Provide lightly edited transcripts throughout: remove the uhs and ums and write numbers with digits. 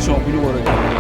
position bu ñu war a jël.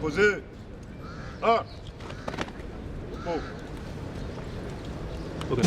Posez. Un. Bon. Ok.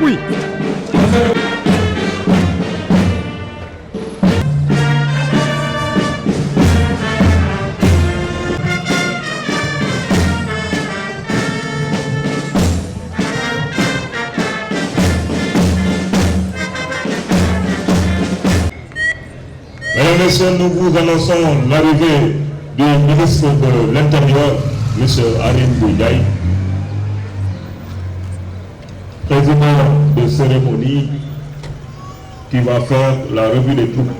Oui. Mesdames et messieurs, nous vous annonçons l'arrivée du ministre de l'Intérieur, M. Arim Bouyaï, président de cérémonie qui va faire la revue des troupes.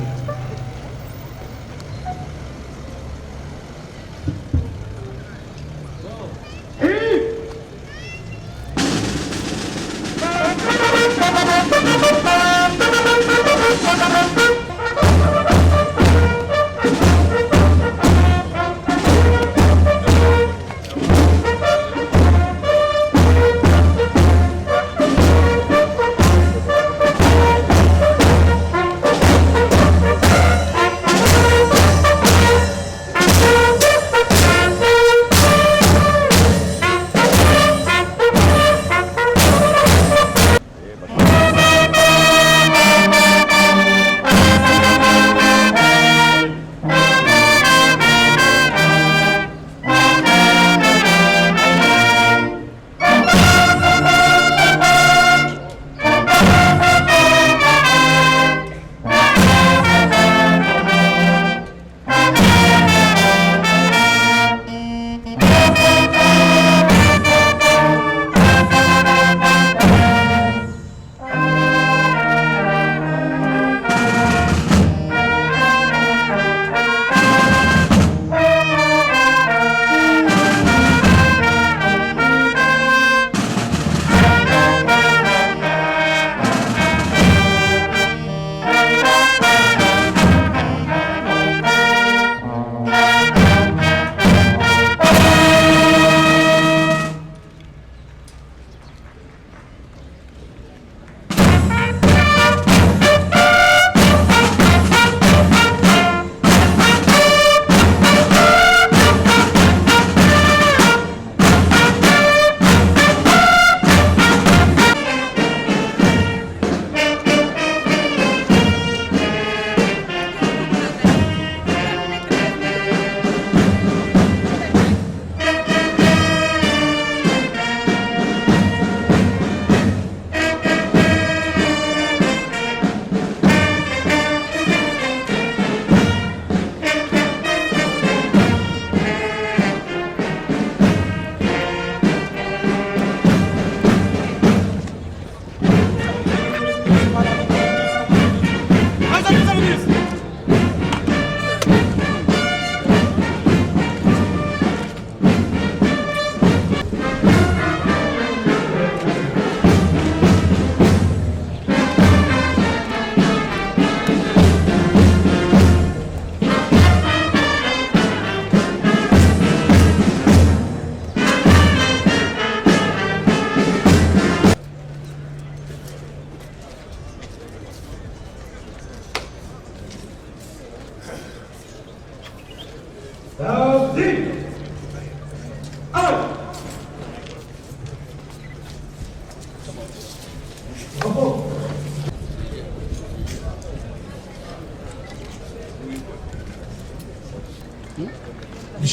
Monsieur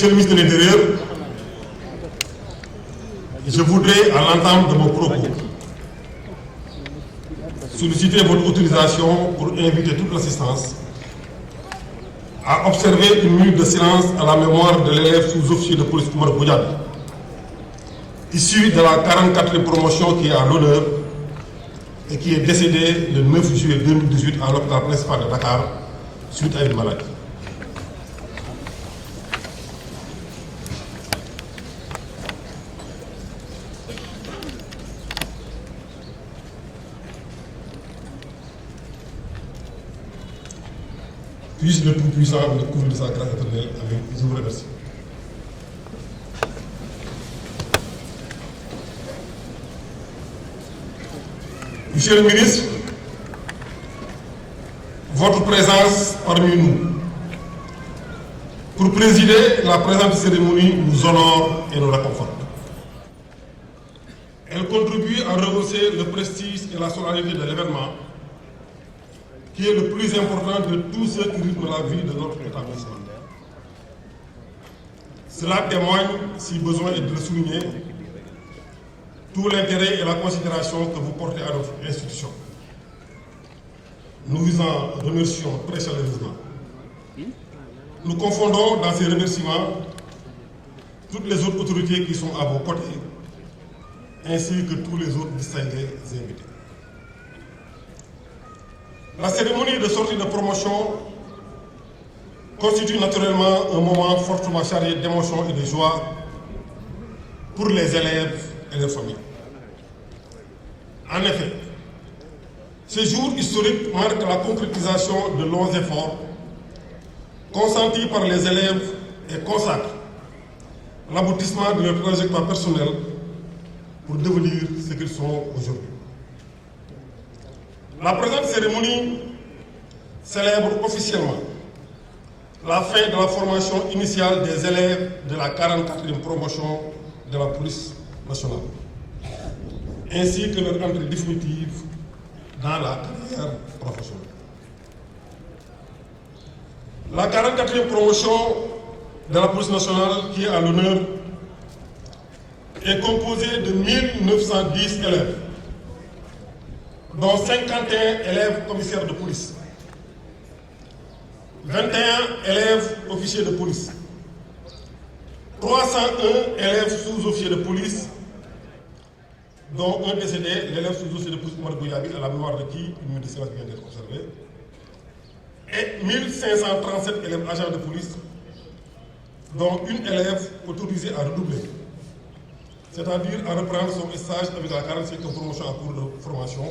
le ministre de l'Intérieur, je voudrais, à l'entame de mon propos, solliciter votre autorisation pour inviter toute l'assistance à observer une minute de silence à la mémoire de l'élève sous-officier de police Oumar Goudiaby, issu de la 44e promotion qui est à l'honneur et qui est décédé le 9 juillet 2018 à l'hôpital principal de Dakar suite à une maladie. Puisse le Tout-Puissant le couvrir de sa grâce éternelle. Amen. Je vous remercie. Monsieur le ministre, votre présence parmi nous pour présider la présente cérémonie nous honore et nous réconforte. Elle contribue à rehausser le prestige et la solennité de l'événement, qui est le plus important de tous ceux qui rythment la vie de notre établissement. Cela témoigne, si besoin est de le souligner, tout l'intérêt et la considération que vous portez à notre institution. Nous vous en remercions très chaleureusement. Nous confondons dans ces remerciements toutes les autres autorités qui sont à vos côtés, ainsi que tous les autres distingués invités. La cérémonie de sortie de promotion constitue naturellement un moment fortement chargé d'émotions et de joie pour les élèves et leurs familles. En effet, ce jour historique marque la concrétisation de longs efforts consentis par les élèves et consacre l'aboutissement de leur trajectoire personnelle pour devenir ce qu'ils sont aujourd'hui. La présente cérémonie célèbre officiellement la fin de la formation initiale des élèves de la 44e promotion de la police nationale, ainsi que leur entrée définitive dans la carrière professionnelle. La 44e promotion de la police nationale, qui est à l'honneur, est composée de 1910 élèves, dont 51 élèves commissaires de police, 21 élèves officiers de police, 301 élèves sous-officiers de police, dont un décédé, l'élève sous-officier de police Oumar Goudiaby, à la mémoire de qui une minute de silence vient d'être observée, et 1537 élèves agents de police, dont une élève autorisée à redoubler, c'est-à-dire à reprendre son stage avec la 45e promotion en cours de formation,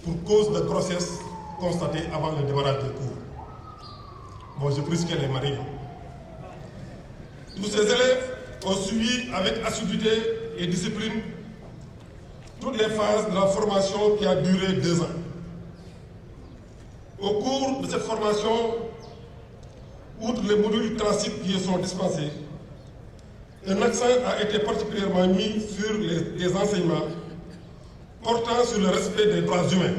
pour cause de grossesse constatée avant le démarrage des cours. Bon, je précise qu'elle est mariée. Tous ces élèves ont suivi avec assiduité et discipline toutes les phases de la formation qui a duré 2 ans. Au cours de cette formation, outre les modules classiques qui y sont dispensés, un accent a été particulièrement mis sur les enseignements portant sur le respect des droits humains,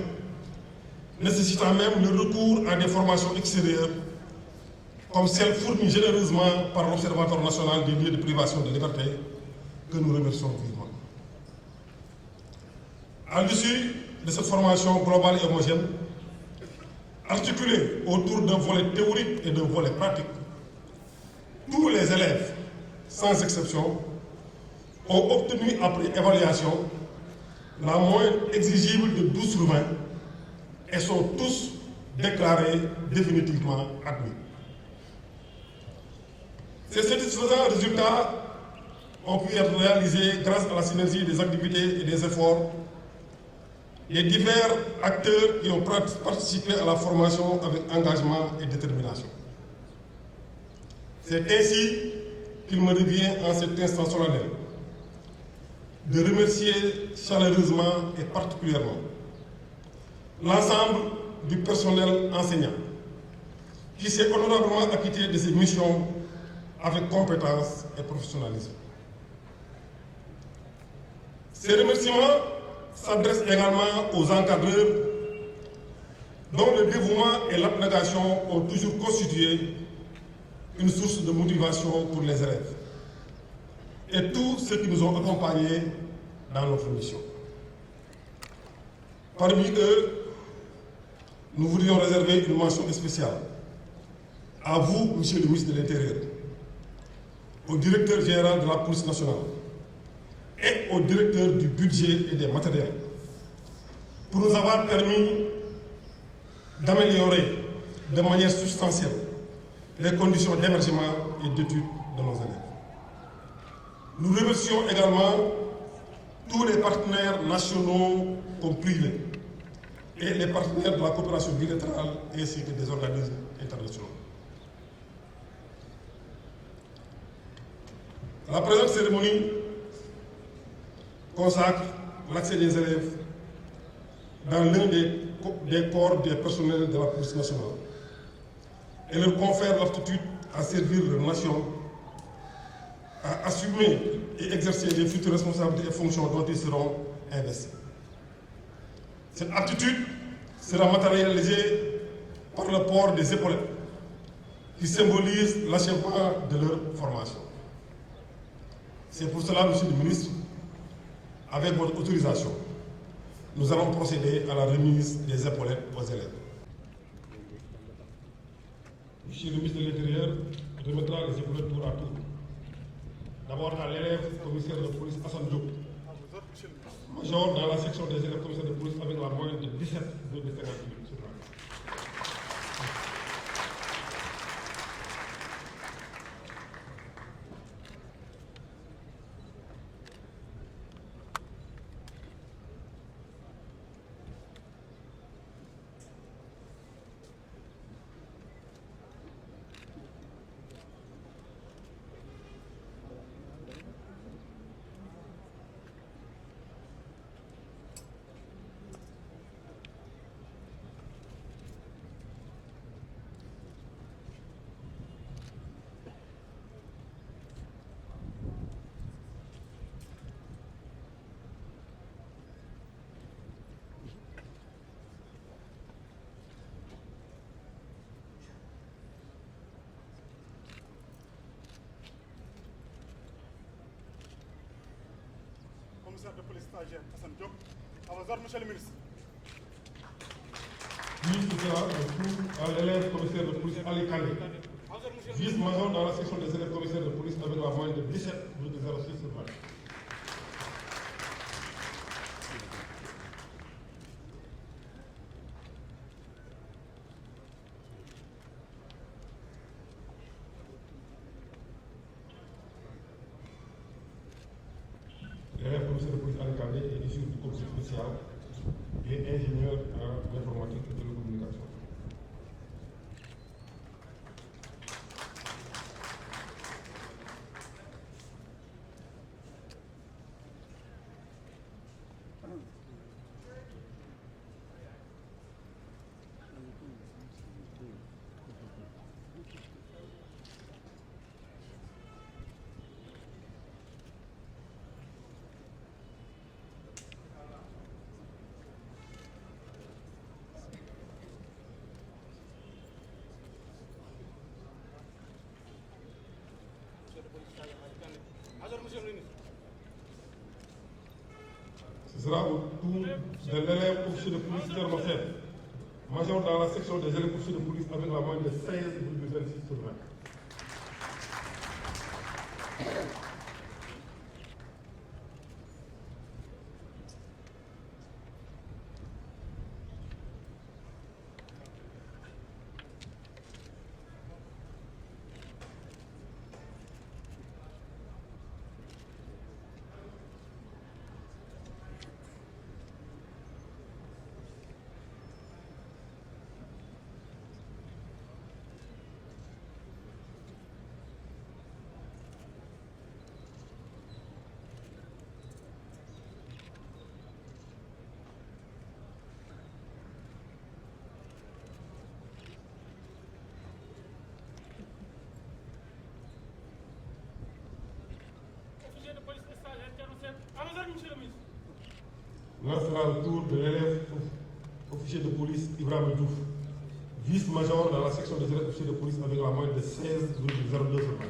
nécessitant même le recours à des formations extérieures, comme celle fournie généreusement par l'Observatoire national des lieux de privation de liberté, que nous remercions vivement. À l'issue de cette formation globale et homogène, articulée autour d'un volet théorique et d'un volet pratique, tous les élèves, sans exception, ont obtenu après évaluation la moyenne exigible de 12 sur 20 et sont tous déclarés définitivement admis. Ces satisfaisants résultats ont pu être réalisés grâce à la synergie des activités et des efforts des divers acteurs qui ont participé à la formation avec engagement et détermination. C'est ainsi qu'il me revient en cet instant solennel de remercier chaleureusement et particulièrement l'ensemble du personnel enseignant qui s'est honorablement acquitté de ses missions avec compétence et professionnalisme. Ces remerciements s'adressent également aux encadreurs dont le dévouement et l'abnégation ont toujours constitué une source de motivation pour les élèves et tous ceux qui nous ont accompagnés dans notre mission. Parmi eux, nous voudrions réserver une mention spéciale à vous, Monsieur le ministre de l'Intérieur, au directeur général de la police nationale et au directeur du budget et des matériels pour nous avoir permis d'améliorer de manière substantielle les conditions d'hébergement et d'études de nos élèves. Nous remercions également tous les partenaires nationaux comme privés et les partenaires de la coopération bilatérale ainsi que des organismes internationaux. La présente cérémonie consacre l'accès des élèves dans l'un des corps des personnels de la police nationale et leur confère l'aptitude à servir leur nation, à assumer et exercer les futures responsabilités et fonctions dont ils seront investis. Cette aptitude sera matérialisée par le port des épaulettes qui symbolisent l'achèvement de leur formation. C'est pour cela, Monsieur le ministre, avec votre autorisation, nous allons procéder à la remise des épaulettes aux élèves. Monsieur le ministre de l'Intérieur remettra les épaulettes tour à tour. D'abord à l'élève commissaire de police Hassan Diop, major dans la section des élèves commissaires de police avec la moyenne de 17,58 sur 20. Commissaire de police stagiaire Hassan Diop. À vos ordres, Monsieur le ministre. Puis ce sera un tour à l'élève commissaire de police Ali Kandé, vice-major dans la section des élèves commissaires de police avec la moyenne de 17,06 sur 20. L'élève commissaire de police Ali Kandé est issu du commissaire spécial et ingénieur en informatique et télécommunication. Monsieur le ministre. Ce sera au tour de l'élève officier de police Thermofène, major dans la section des élèves officiers de police avec la moyenne de 16,26 sur 20. Là sera le tour de l'élève officier de police Ibrahim Diouf, vice-major dans la section des élèves officiers de police avec la moyenne de 16,02 sur 20.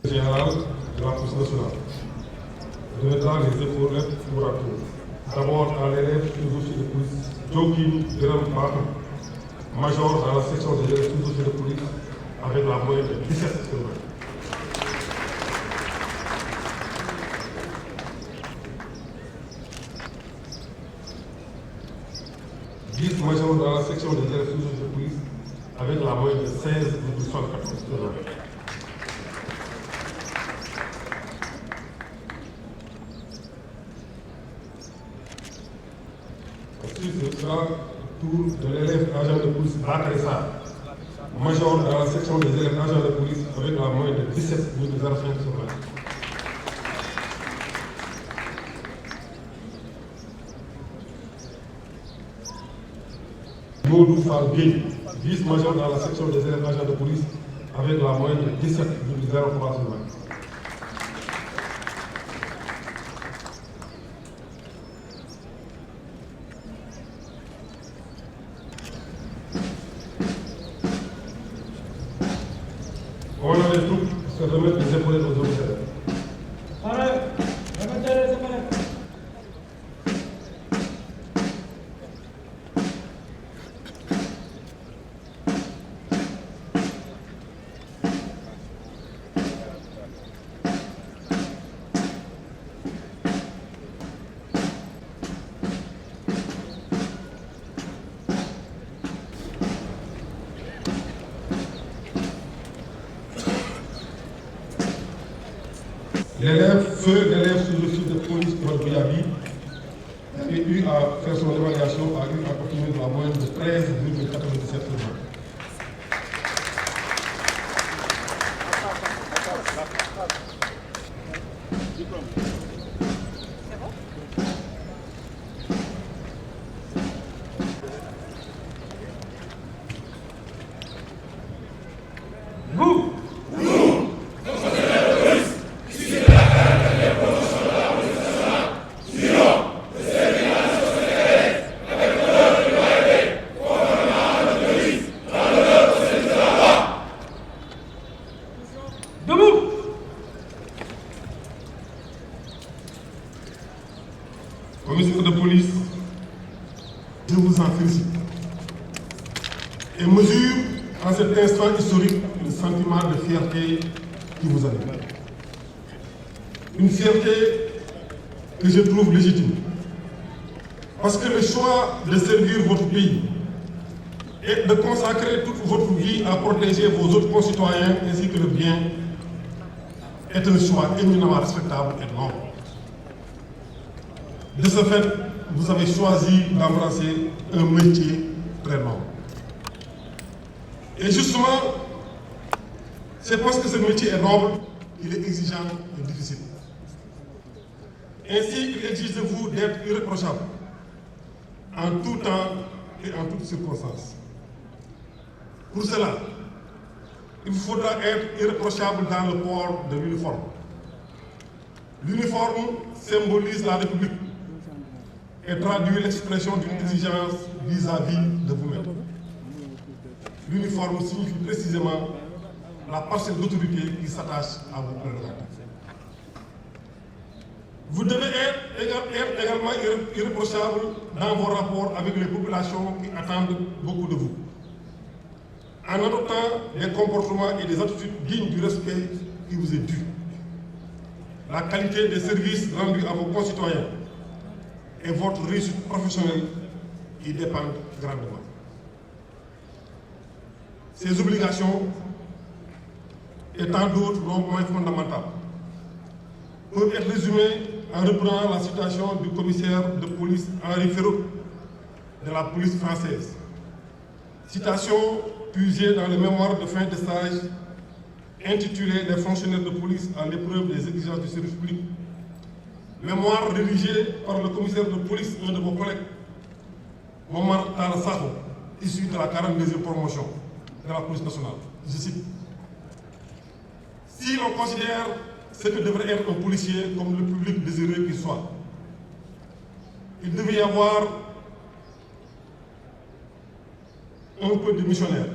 Général de la police nationale remettra les épaulettes tour à tour. D'abord à l'élève sous-officier de police Joaquin Biram Bakam, major dans la section des élèves sous-officiers de police avec la moyenne de 17 sur 20. Vice-major dans la section des élèves sous-officiers de police avec la moyenne de 16,74 sur 20. Ensuite, ce sera le tour de l'élève agent de police Bakary Sarr, major dans la section des élèves agents de police avec la moyenne de 17,05 sur 20. Modou Fall Gueye, vice-major dans la section des élèves agents de police avec la moyenne de 17,03 sur 20. On a les troupes se remettre les épaulettes aux autres élèves. Feu d'élève sous-officier de police Ibrahim Bouyabi avait eu à faire son évaluation, a eu à obtenir la moyenne de 13,97 sur 20. Commissaire de police, je vous en félicite et mesure en cet instant historique le sentiment de fierté qui vous anime. Une fierté que je trouve légitime. Parce que le choix de servir votre pays et de consacrer toute votre vie à protéger vos autres concitoyens ainsi que le bien est un choix éminemment respectable et noble. De ce fait, vous avez choisi d'embrasser un métier très noble. Et justement, c'est parce que ce métier est noble qu'il est exigeant et difficile. Ainsi, il exige de vous d'être irréprochable en tout temps et en toutes circonstances. Pour cela, il vous faudra être irréprochable dans le port de l'uniforme. L'uniforme symbolise la République et traduit l'expression d'une exigence vis-à-vis de vous-même. L'uniforme signifie précisément la parcelle d'autorité qui s'attache à vos prérogatives. Vous devez être également irréprochable dans vos rapports avec les populations qui attendent beaucoup de vous, en adoptant des comportements et des attitudes dignes du respect qui vous est dû. La qualité des services rendus à vos concitoyens et votre réussite professionnelle y dépendent grandement. Ces obligations et tant d'autres non moins fondamentales peuvent être résumées en reprenant la citation du commissaire de police Henri Ferraud de la police française. Citation puisée dans le mémoire de fin de stage intitulé « Les fonctionnaires de police à l'épreuve des exigences du service public ». Mémoire rédigée par le commissaire de police, un de vos collègues, Momar Talla Sakho, issu de la 42e promotion de la police nationale. Je cite: si l'on considère ce que devrait être un policier comme le public désireux qu'il soit, il devait y avoir un peu de missionnaire,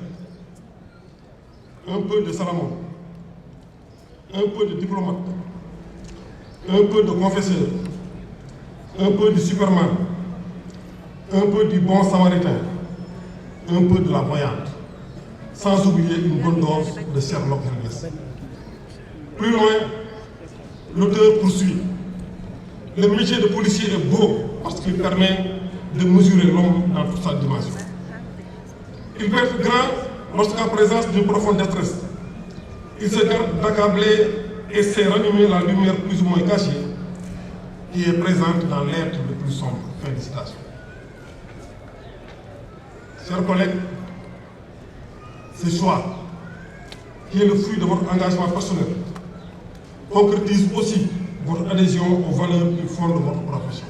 un peu de Salomon, un peu de diplomate, un peu de confesseur, un peu de Superman, un peu du bon samaritain, un peu de la voyante, sans oublier une bonne dose de Sherlock Holmes. Plus loin, l'auteur poursuit: le métier de policier est beau parce qu'il permet de mesurer l'homme dans toute sa dimension. Il peut être grand lorsqu'en présence d'une profonde détresse, il se garde d'accabler et sait ranimer la lumière plus ou moins cachée qui est présente dans l'être le plus sombre. Fin de citation. Chers collègues, ce choix, qui est le fruit de votre engagement personnel, concrétise aussi votre adhésion aux valeurs qui fondent votre profession.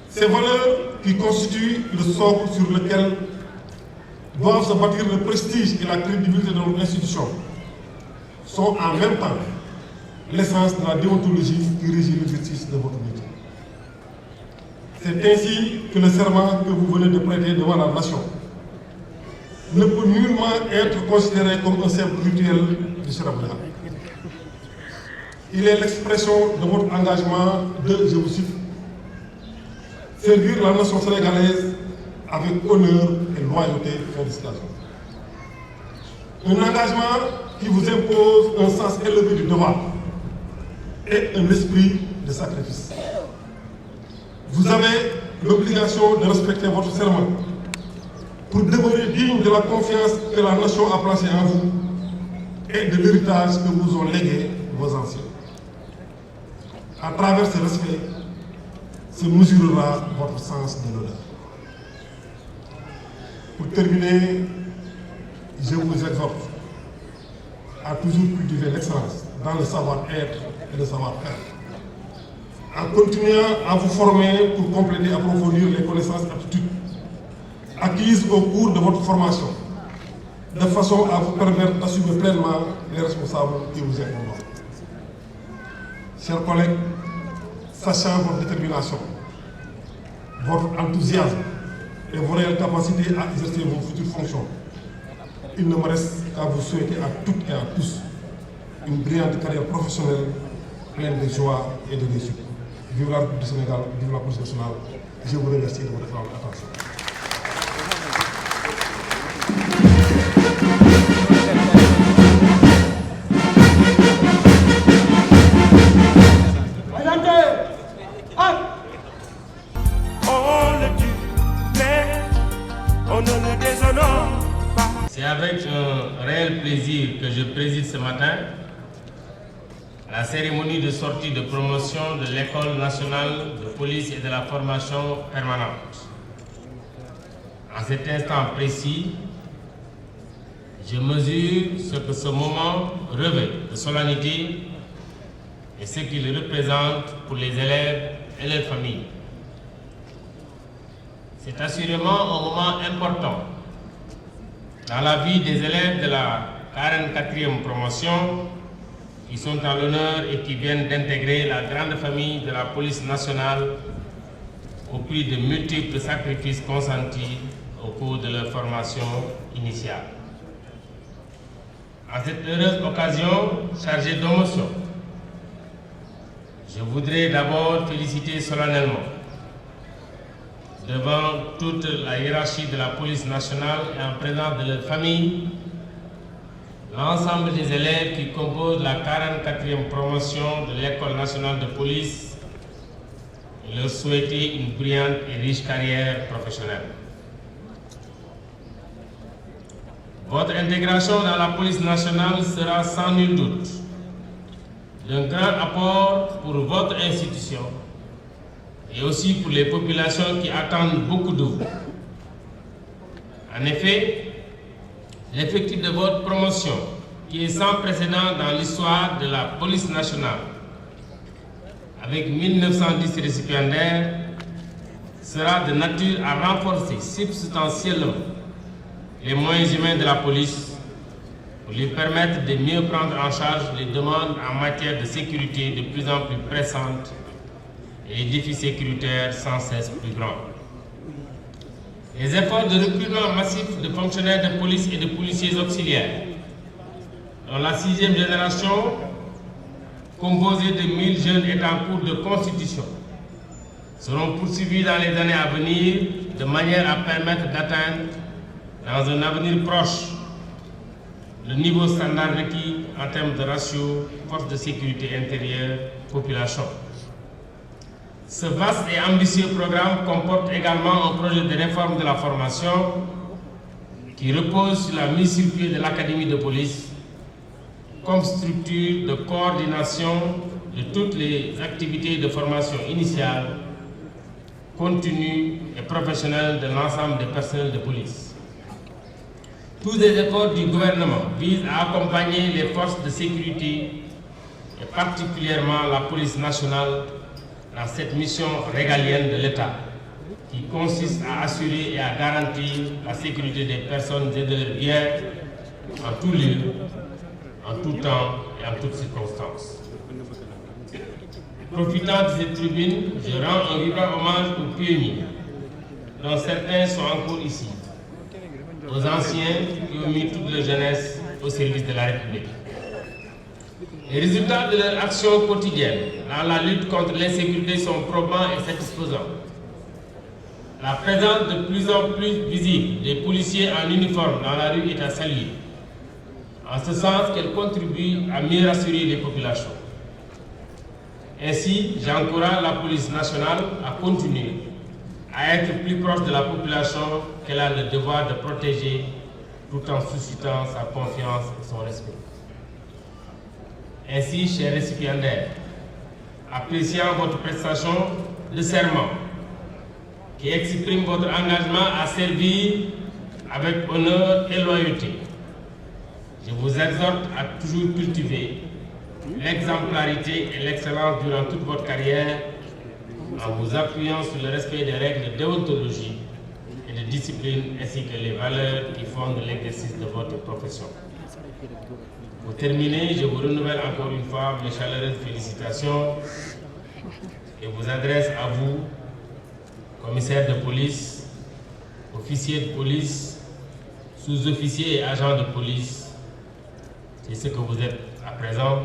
Ces valeurs qui constituent le socle sur lequel doivent se bâtir le prestige et la crédibilité de notre institution sont en même temps l'essence de la déontologie qui régit l'exercice de votre métier. C'est ainsi que le serment que vous venez de prêter devant la nation ne peut nullement être considéré comme un simple rituel du cérémonial. Il est l'expression de votre engagement de, je vous cite, servir la nation sénégalaise avec honneur et loyauté. Fin de citation. Un engagement qui vous impose un sens élevé du devoir et un esprit de sacrifice. Vous avez l'obligation de respecter votre serment pour demeurer digne de la confiance que la nation a placée en vous et de l'héritage que vous ont légué vos anciens. À travers ce respect se mesurera votre sens de l'honneur. Pour terminer, je vous exhorte à toujours cultiver l'excellence dans le savoir-être et le savoir-faire, en continuant à vous former pour compléter et approfondir les connaissances et aptitudes acquises au cours de votre formation, de façon à vous permettre d'assumer pleinement les responsables qui vous incombent. Chers collègues, sachant votre détermination, votre enthousiasme et vos réelles capacités à exercer vos futures fonctions, il ne me reste qu'à vous souhaiter à toutes et à tous une brillante carrière professionnelle pleine de joie et de réussite. Vive la République du Sénégal, vive la police nationale. Je vous remercie de votre attention. C'est avec un réel plaisir que je préside ce matin la cérémonie de sortie de promotion de l'École nationale de police et de la formation permanente. En cet instant précis, je mesure ce que ce moment revêt de solennité et ce qu'il représente pour les élèves et leurs familles. C'est assurément un moment important dans la vie des élèves de la 44e promotion qui sont à l'honneur et qui viennent d'intégrer la grande famille de la police nationale au prix de multiples sacrifices consentis au cours de leur formation initiale. En cette heureuse occasion chargée d'émotions, je voudrais d'abord féliciter solennellement, devant toute la hiérarchie de la police nationale et en présence de leurs familles, l'ensemble des élèves qui composent la 44e promotion de l'École nationale de police et leur souhaiter une brillante et riche carrière professionnelle. Votre intégration dans la police nationale sera sans nul doute d'un grand apport pour votre institution et aussi pour les populations qui attendent beaucoup de vous. En effet, l'effectif de votre promotion, qui est sans précédent dans l'histoire de la police nationale, avec 1910 récipiendaires, sera de nature à renforcer substantiellement les moyens humains de la police pour lui permettre de mieux prendre en charge les demandes en matière de sécurité de plus en plus pressantes et les défis sécuritaires sans cesse plus grands. Les efforts de recrutement massif de fonctionnaires de police et de policiers auxiliaires, dont la 6e génération, composée de 1000 jeunes est en cours de constitution, seront poursuivis dans les années à venir de manière à permettre d'atteindre, dans un avenir proche, le niveau standard requis en termes de ratio force de sécurité intérieure population. Ce vaste et ambitieux programme comporte également un projet de réforme de la formation qui repose sur la mise sur pied de l'Académie de police comme structure de coordination de toutes les activités de formation initiale, continue et professionnelle de l'ensemble des personnels de police. Tous les efforts du gouvernement visent à accompagner les forces de sécurité et particulièrement la police nationale dans cette mission régalienne de l'État qui consiste à assurer et à garantir la sécurité des personnes et de leurs biens en tout lieu, en tout temps et en toutes circonstances. Profitant de cette tribune, je rends un vibrant hommage aux pionniers, dont certains sont encore ici, aux anciens qui ont mis toute leur jeunesse au service de la République. Les résultats de leur action quotidienne dans la lutte contre l'insécurité sont probants et satisfaisants. La présence de plus en plus visible des policiers en uniforme dans la rue est à saluer, en ce sens qu'elle contribue à mieux rassurer les populations. Ainsi, j'encourage la police nationale à continuer à être plus proche de la population qu'elle a le devoir de protéger tout en suscitant sa confiance et son respect. Ainsi, chers récipiendaires, appréciant votre prestation de serment qui exprime votre engagement à servir avec honneur et loyauté, je vous exhorte à toujours cultiver l'exemplarité et l'excellence durant toute votre carrière en vous appuyant sur le respect des règles de déontologie et de discipline ainsi que les valeurs qui fondent l'exercice de votre profession. Pour terminer, je vous renouvelle encore une fois mes chaleureuses félicitations et vous adresse à vous, commissaires de police, officiers de police, sous-officiers et agents de police. C'est ce que vous êtes à présent,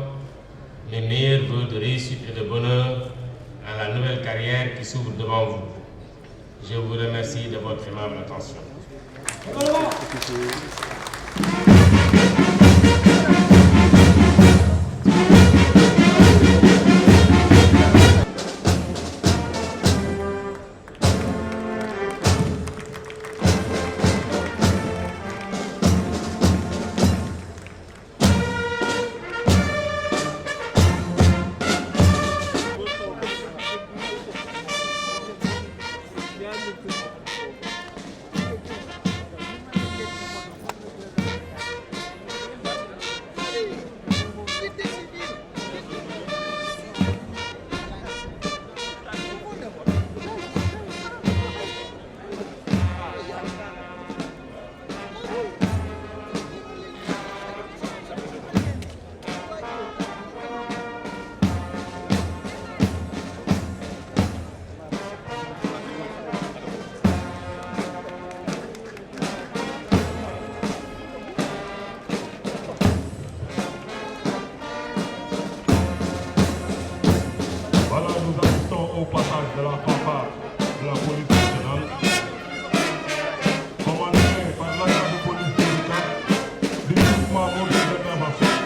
mes meilleurs vœux de réussite et de bonheur dans la nouvelle carrière qui s'ouvre devant vous. Je vous remercie de votre aimable attention. de la fanfare de la police nationale, commandé par l'agent de police du groupement mobile d'intervention.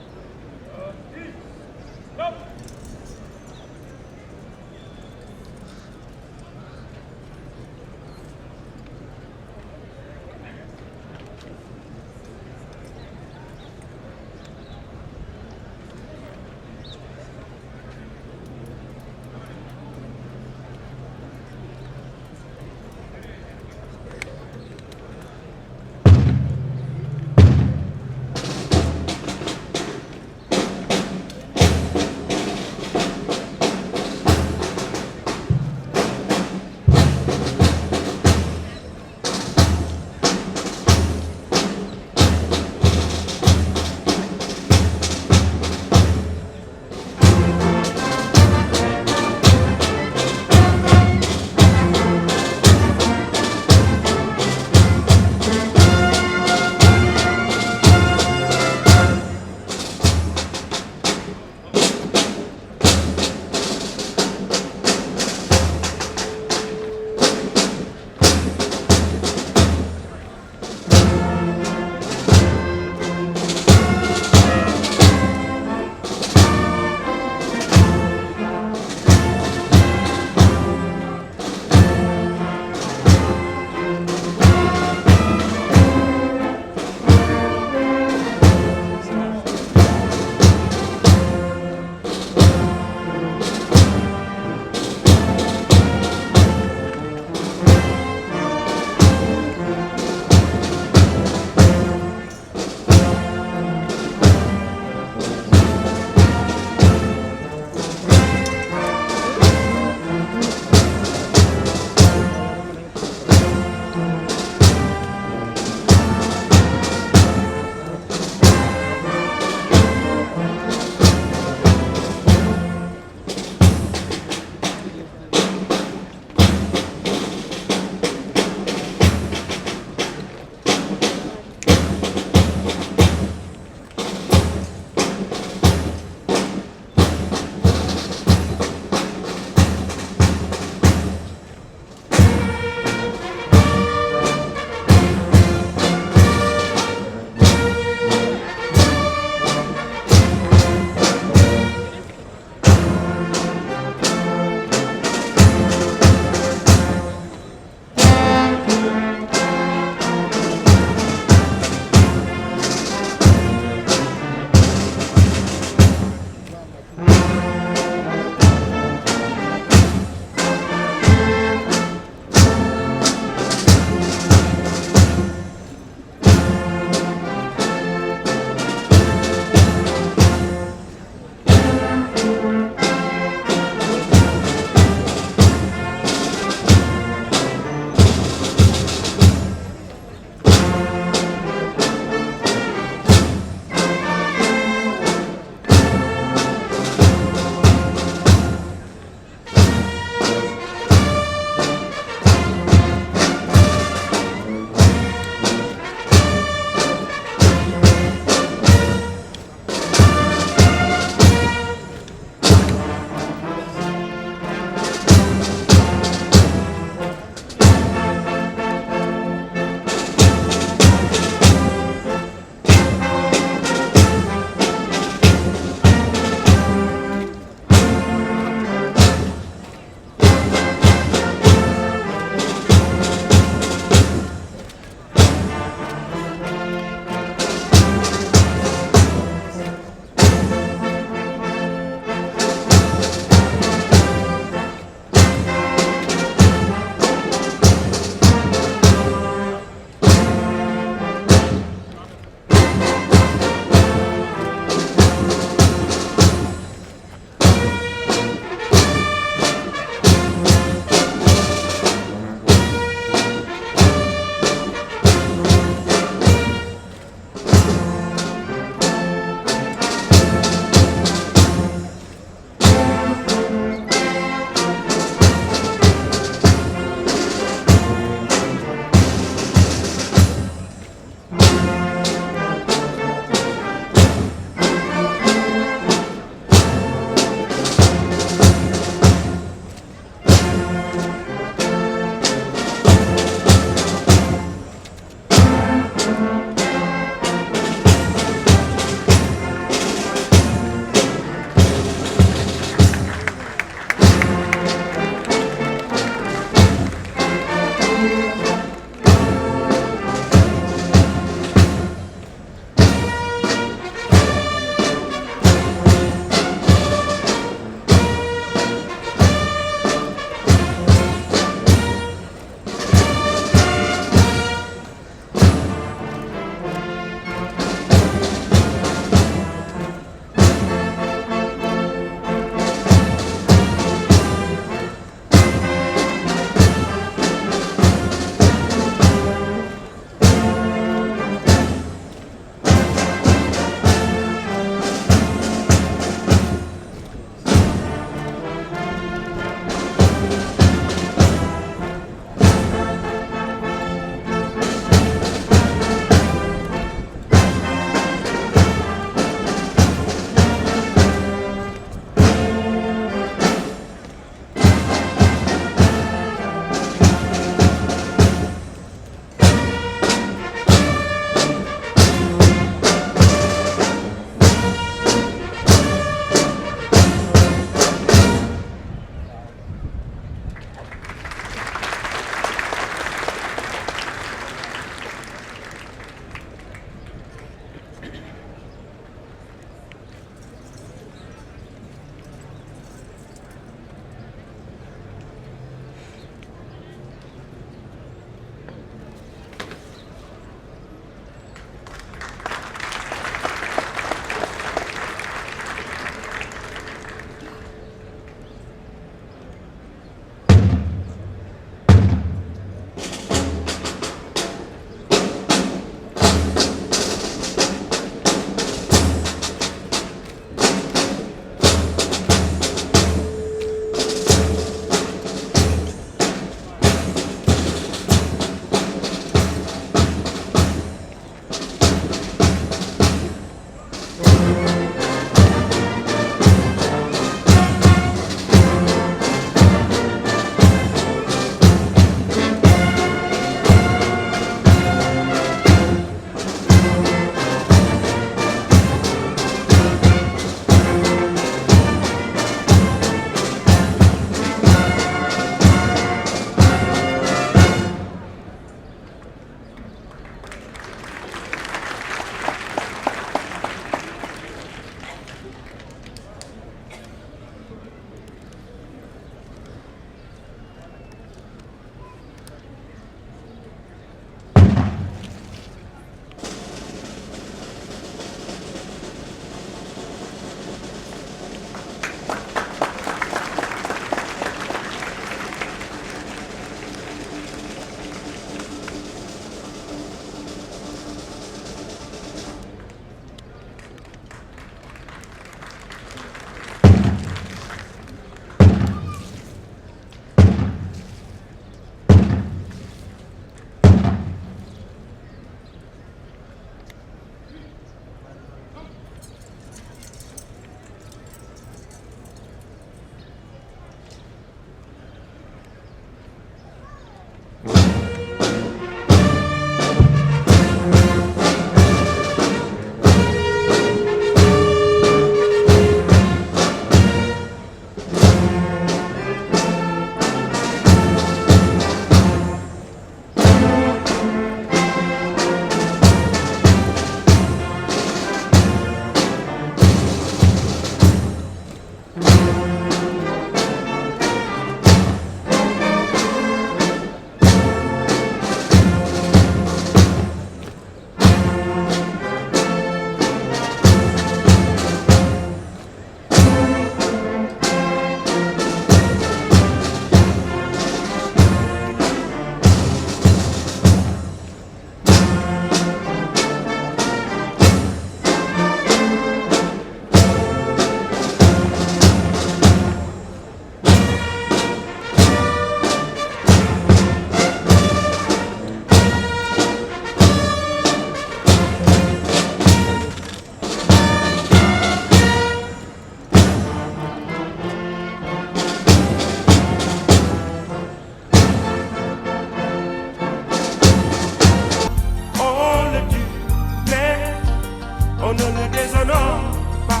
on ne le déshonore pas.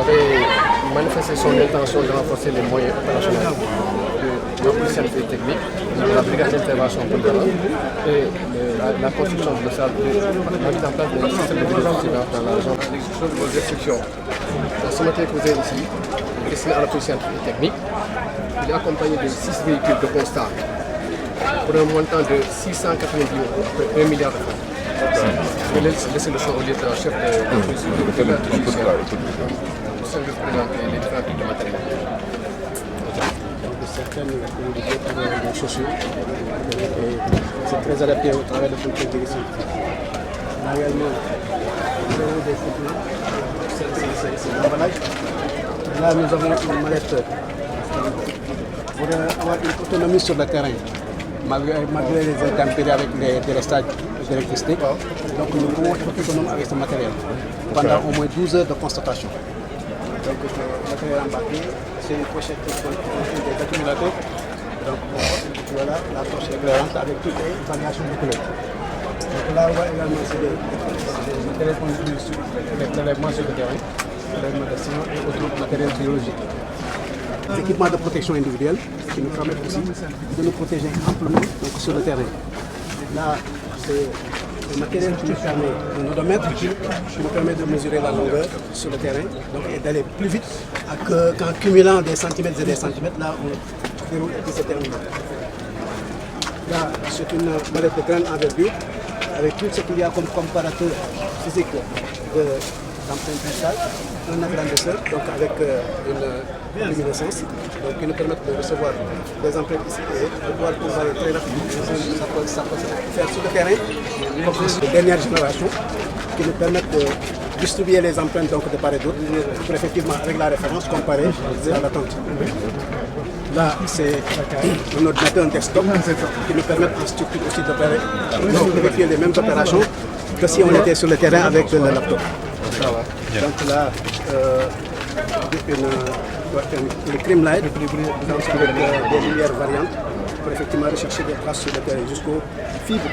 Avait manifesté son intention de renforcer les moyens opérationnels de la police scientifique et technique, de la brigade d'intervention polyvalente et la construction de la mise en place d'un système de vidéosurveillance dans la région sur vos restrictions. Ce matin posé ici, destiné à la police scientifique et technique, il est accompagné de 6 véhicules de constat pour un montant de 690 euros, à peu près 1 milliard de francs. Je vais laisser le choix au lieutenant-chef de la police judiciaire. De présenter les différents types de matériel. Certaines pour les chaussures. C'est très adapté au travail de police de ici. Là également, nous avons des photos. C'est l'emballage. Là, nous avons une mallette pour avoir une autonomie sur le terrain, malgré les intempéries avec les délestages d'électricité. Donc, nous pouvons être autonomes avec ce matériel pendant au moins 12 heures de constatation. Donc, le matériel embarqué, c'est une pochette qui contient des accumulateurs. Donc, voilà, la torche éclairante avec toutes les variations de couleurs. Donc, là, on voit également des matériels qu'on utilise sur les prélèvements sur le terrain, prélèvements de sang et autres matériels biologiques. Des équipements de protection individuelle qui nous permettent aussi de nous protéger amplement donc, sur le terrain. Là, c'est le matériel qui nous permet de nous remettre, qui nous permet de mesurer la longueur sur le terrain donc, et d'aller plus vite qu'en cumulant des centimètres et des centimètres. Là, on déroule et puis c'est terminé. Là, c'est une mallette de grande envergure avec tout ce qu'il y a comme comparateur physique d'empreinte digitale, un agrandisseur donc avec une luminescence qui nous permet de recevoir des empreintes ici et de pouvoir comparer très rapidement. Ça peut se faire sur le terrain de dernière génération qui nous permettent de distribuer les empreintes donc, de part et d'autre pour effectivement avec la référence comparer à l'attente. Là, c'est un ordinateur desktop qui nous permet en structure aussi d'effectuer les mêmes opérations que si on était sur le terrain avec le laptop. Donc là, une crime light avec des lumières variantes pour effectivement rechercher des traces sur le terrain jusqu'aux fibres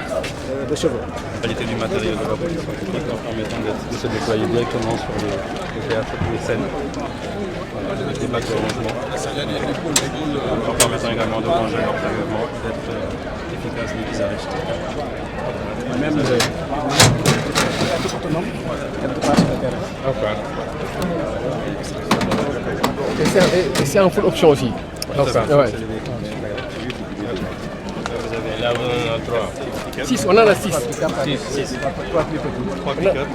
de cheveux. La qualité du matériel de la police en permettant de se déployer directement sur les théâtres, les scènes, des plaques de rangement, en permettant également de ranger l'orgueillement, d'être efficace et bizarriste. Même tout autonome, quelque part sur le terrain. Et c'est en full option aussi. Donc, ça, ouais. Là, vous en avez 3. 6, on en a 6. 3 pick-up.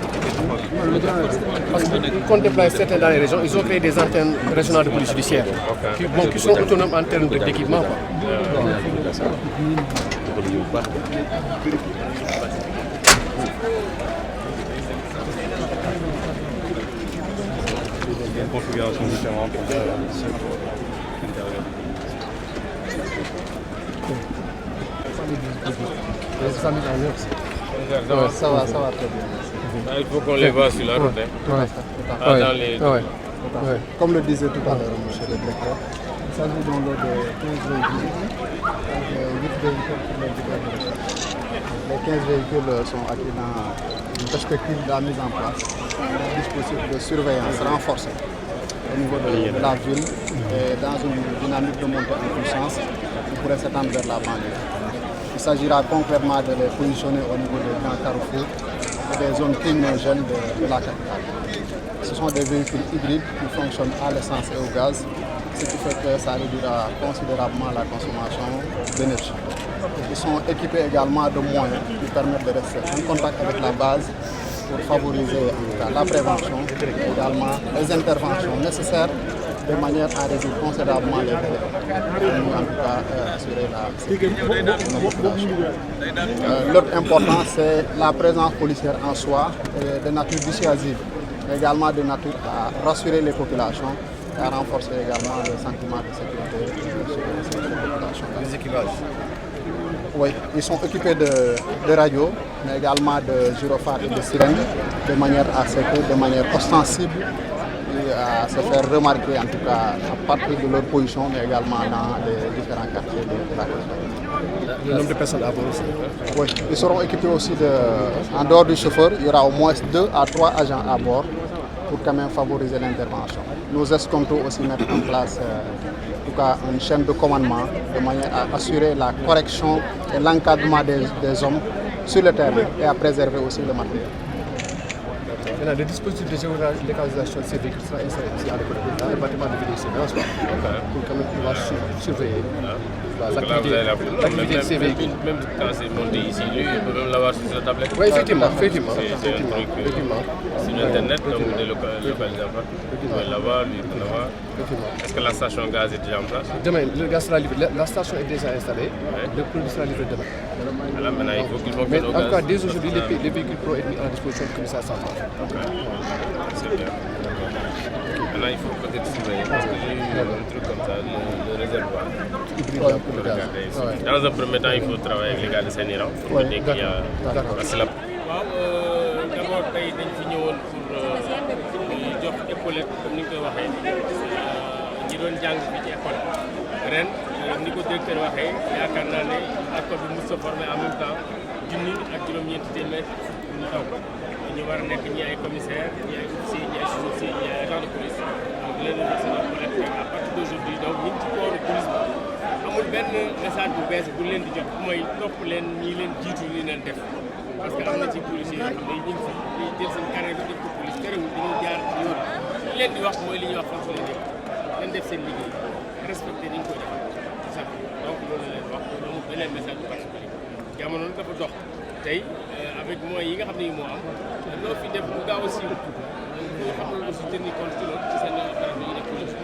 Parce qu'on déploie certains dans les régions, ils ont créé des antennes régionales de police judiciaire qui sont autonomes en termes d'équipement. Il y a une configuration différente pour l'intérieur. commissaire, ça va très bien. Il faut qu'on les voit sur la route. Dans les... Comme le disait tout à l'heure monsieur le directeur, il s'agit donc de 15 véhicules, 8 véhicules pour les différentes recherches. Les 15 véhicules sont acquis dans une perspective de la mise en place d'un dispositif de surveillance renforcé au niveau de la ville et dans une dynamique de montée en puissance qui pourrait s'étendre vers la banlieue. Il s'agira concrètement de les positionner au niveau des grands carrefours et des zones criminogènes de la capitale. Ce sont des véhicules hybrides qui fonctionnent à l'essence et au gaz, ce qui fait que ça réduira considérablement la consommation d'énergie. Ils sont équipés également de moyens qui permettent de rester en contact avec la base pour favoriser en tout cas, la prévention et également les interventions nécessaires de manière à réduire considérablement les délais et en tout cas assurer la sécurité de nos populations. L'autre important, c'est la présence policière en soi, de nature dissuasive, mais également de nature à rassurer les populations et à renforcer également le sentiment de sécurité sur les populations. Les équipages. Oui, ils sont équipés de radios, mais également de gyrophares et de sirènes, de manière à ce que, de manière ostensible, et à se faire remarquer en tout cas à partir de leur position, mais également dans les différents quartiers de la capitale. Le nombre de personnes à bord aussi. Oui, ils seront équipés aussi en dehors du chauffeur, il y aura au moins 2 à 3 agents à bord pour quand même favoriser l'intervention. Nous escomptons aussi mettre en place en tout cas une chaîne de commandement de manière à assurer la correction et l'encadrement des hommes sur le terrain et à préserver aussi le matériel. Maintenant, le dispositif de géolocalisation de ces véhicules sera installé ici à l'école dans le bâtiment de vidéosurveillance pour quand même pouvoir surveiller l'activité de ces véhicules. Même quand c'est monté ici, lui, il peut même l'avoir sur sa tablette. Oui, effectivement. C'est un truc sur Internet, donc des localisateurs. Vous pouvez l'avoir, lui, il peut l'avoir. Est-ce que la station gaz est déjà en place? Demain, le gaz sera livré. La station est déjà installée. Le produit sera livré demain. Là, maintenant, il faut qu'il faut mais en tout cas, dès aujourd'hui, les véhicules pro sont mis à la disposition du commissaire central. C'est bien. Maintenant, il faut peut-être surveiller parce que j'ai eu un truc comme ça, le réservoir. Pour le gaz. Dans un premier temps, il faut travailler avec les gars de Sénéran pour dire qu'il y a... D'abord, tey dañ fi ñëwoon pour jox épaulette comme ni nga koy waxee ñi doon jàng fii ci école ren ni ko directeur waxee yaakaar naa ne école bi mos a formé en même temps junni ak juróom-ñeenti téeméer ñu taw ñu war a nekk ñi ay commissaire ñi ay officier ñi ay sous-officier ñi ay agent de police donc leen di seen épaulette à partir d'aujourd'hui donc ñu ngi ci kooru police bi amul benn message bu bees bu leen di jox mooy topp leen ñi leen jiitu li leen def parce que am na ci policiers yoo xam ne ñu ngi fi di jël seen carnet bi def ko police terewul dañuy jaar ci yoon li leen di wax mooy li ñuy wax fonctionnaire leen def seen liggéey respecté ni ñu koy def sax donc loolu la leen wax amul beneen message bu particulier jamono dafa dox tey avec moyens yi nga xam ne moo am loo fi def mu gaaw a siiw donc ñu xamul aussi tenir compte ci loolu ci seen opération yi nekk police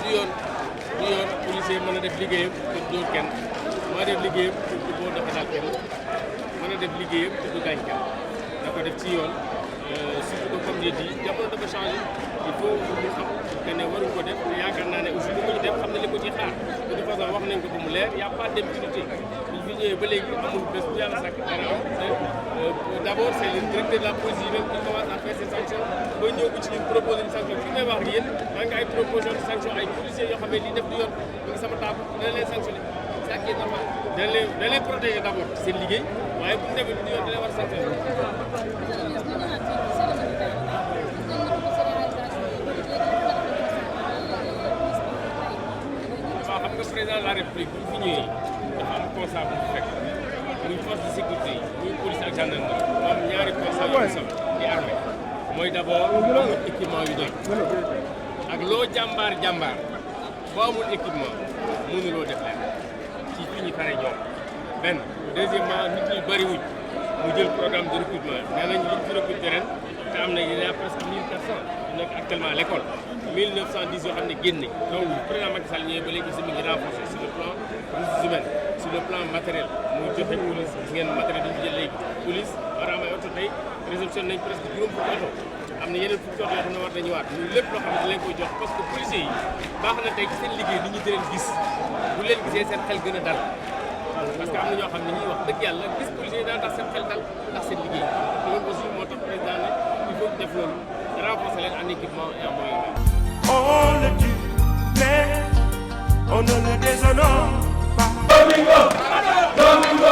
du yoon policier mën a def liggéeyam te du dóor kenn mën a def liggéeyam te du boo dafa daal kenn mën a def liggéeyam te du gaañ kenn da ko def ci yoon surtout que comme j'ai dit jamono dafa changé il faut ñu xam que ne waruñ ko def te yaakaar naa ne aussi li ko ci def xam ne li ko ci xaar de toute façon wax nañ ko ba mu leer y' a pas d'impunité bi fi ñëwee ba léegi amul bés bu yàlla sàkk dara am d' abord c' est le directeur de la police même qui commence à faire ses sanctions ba ñëw ko ci ñu proposé une sanction fi may wax ak yéen maa ngi ay proposition de sanction ay policiers yoo xam ne lii def du yoon mu ngi sama table dana leen sanctionné c'est ça qui est normal dana leen protéger d' abord seen liggéey waaye bu ñu defee du yoon dana war a sanctionné président de la république bu fi ñëwee dafa am constat bu fekk muy force de sécurité yi muy police ak gendarmerie mu am ñaari constat yu sol di armée mooy d' abord amul équipement yu doy ak loo jàmbaar boo amul équipement mënuloo def leen ci fi ñu pare ñoom benn deuxièmement nit ñi bëriwuñ mu jël programme de recrutement nee nañ liñ fi recruté ren te am na il y a presque 1000 personnes yu nekk actuellement à l' école 1910 yoo xam ne génne donc président Macky Sall ñëwee ba léegi si mi ngi renforcé sur le plan ressources humaines sur le plan matériel muy joxe police gis ngeen matériel dañu jël léegi police war a am ay oto tey réception nañ presque juróom fukki oto am na yeneen fukki oto yoo xam ne war nañu waat ñun lépp loo xam ne dañ leen koy jox parce que policiers yi baax na tey ci seen liggéey nit ñi di leen gis bu leen gisee seen xel gën a dal parce que am na ñoo xam ne ñuy wax dëgg yàlla gis policiers yi dana tax seen xel dal ndax seen liggéey loolu aussi moo tax président ne il faut def loolu renforcer leen en équipement et en moyen. On le tue, mais on ne le déshonore pas. Domingo, Domingo,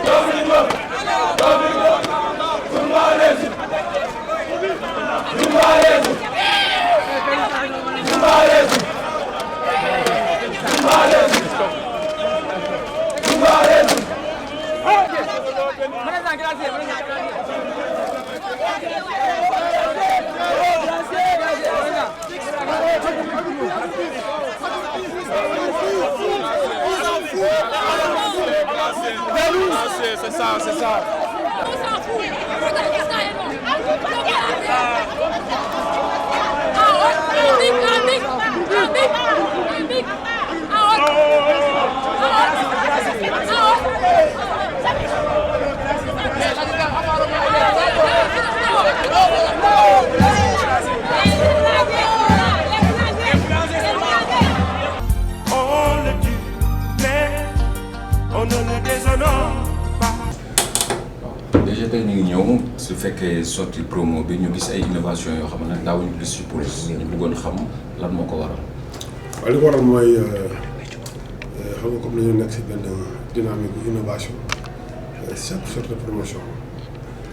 Domingo, Domingo, Zumbares, Zumbares, Zumbares, Zumbares, Zumbares. C'est ça, c'est ça. On le tue, mais on ne le déshonore pas. déjà tey ñu ngi ñëw su fekkee sortie promo bi ñu gis ay innovation yoo xam ne daawuñu gis ci police ñu bëggoon xam lan moo ko waral. waaw li ko waral mooy xam nga comme dañoo nekk si benn dynamique bu innovation chaque sorte de promotion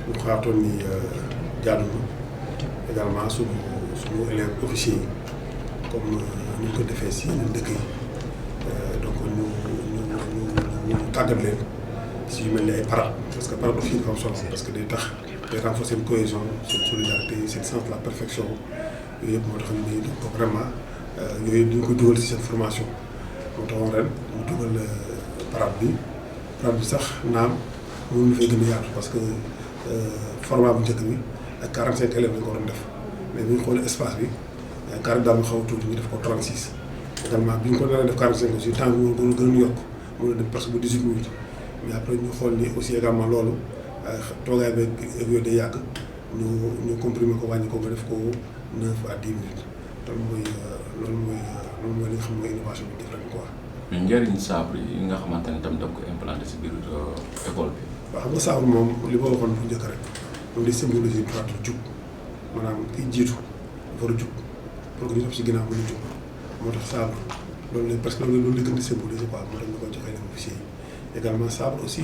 ñu xaartoon ni jaadu na également suñu élèves officiers yi comme ni ñu ko defee si yeneen dëkk yi donc ñu tàggat leen si yu mel ni ay parade parce que parade aussi dafa am solo parce que day tax day renforcer seen cohésion seen solidarité seen sens de la perfection yooyu yëpp moo tax ñu ne donc vraiment yooyu dañ ko dugal si seen formation moo taxoon ren mu dugal parade bi sax naam moom ñu fay gën a yaatu parce que format bu njëkk bi ak 45 élèves lañ ko waroon def mais bu ñu xoolee espace bi carré daal mu xaw a tuuti ñu def ko 36 également bi ñu ko doon def 45 aussi temps bi moo gën a yokk mën na dem presque ba 18 minutes mais après ñu xool ni aussi également loolu toogaay beeg yooyu day yàgg ñu comprimer ko wàññi ko ba def ko 9 à 10 minutes loolu mooy li nga xam mooy innovation bi différente quoi. mais njëriñ sabre yi nga xamante ne tam da ko implanté si biir école bi. waaw xam nga sabre moom li ma waxoon bu njëkk rek moom day symboliser pratique jub maanaam kiy jiitu dafa war a jub pour que ñu def si ginnaaw mën a jub moo tax sabre loolu la parce que loolu la gën di symboliser quoi moo tax ñu koy joxee les officiers yi également sabre aussi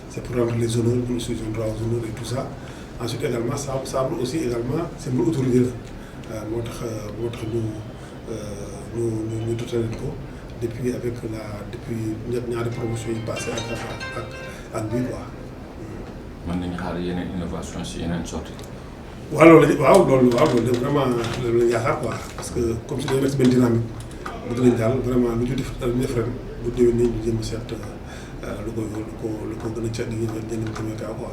c'est pour rendre les honneurs pour suivre un droit aux honneurs et tout ça ensuite également sabre aussi également c'est pour autoriser la moo tax ñu doté leen ko depuis ñaari promotion yi passé ak bii quoi. mën nañu xaar yeneen innovation si yeneen sorti. loolu de vraiment loolu lañ yaakaar quoi parce que comme si dañoo nekk si benn dynamique bëgg nañ daal vraiment lu ñu def ren bu déwén nii ñu jéem a seet lu ko gën a ca di jënd ko muy gaaw quoi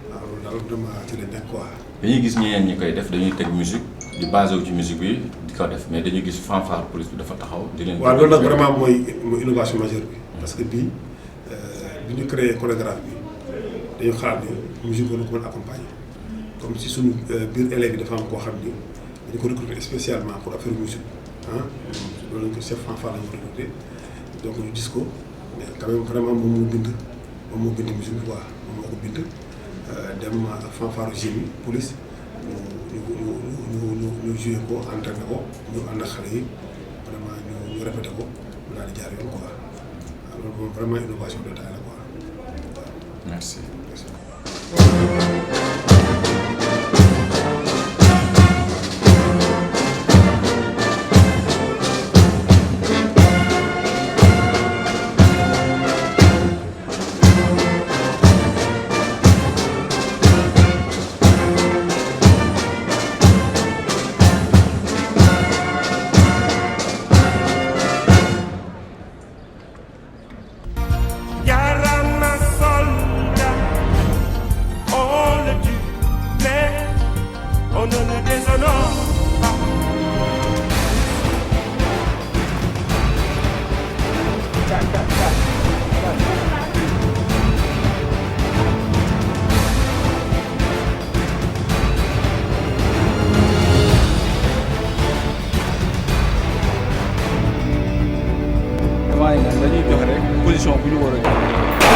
waaw loolu daal vraiment ci lañ nekk quoi. dañuy gis ñeneen ñi koy def dañuy teg musique di basé wu ci musique bi di ko def mais dañuy gis fanfare police bi dafa taxaw di leen. waaw loolu nag vraiment mooy innovation majeure bi parce que bi ñu créé chorégraphe bi dañu xalaat ni musique war na ko mën accompagner comme si suñu biir élèves yi dafa am koo xam ni dañu ko recruter spécialement pour affaire musique loolu lañ ko chef fanfare lañu ko recruter donc ñu gis ko mais quand même vraiment moom moo bind musique bi quoi moom moo ko bind dem ak fanfare génie police ñu joué ko entraîné ko ñu ànd ak xale yi vraiment ñu répété ko mu daal di jaar yoon quoi waaw loolu moom vraiment innovation de taille la quoi waaw. Merci. Yarama soldat, on le tue, mais on ne le déshonore pas. position bu ñu war a jël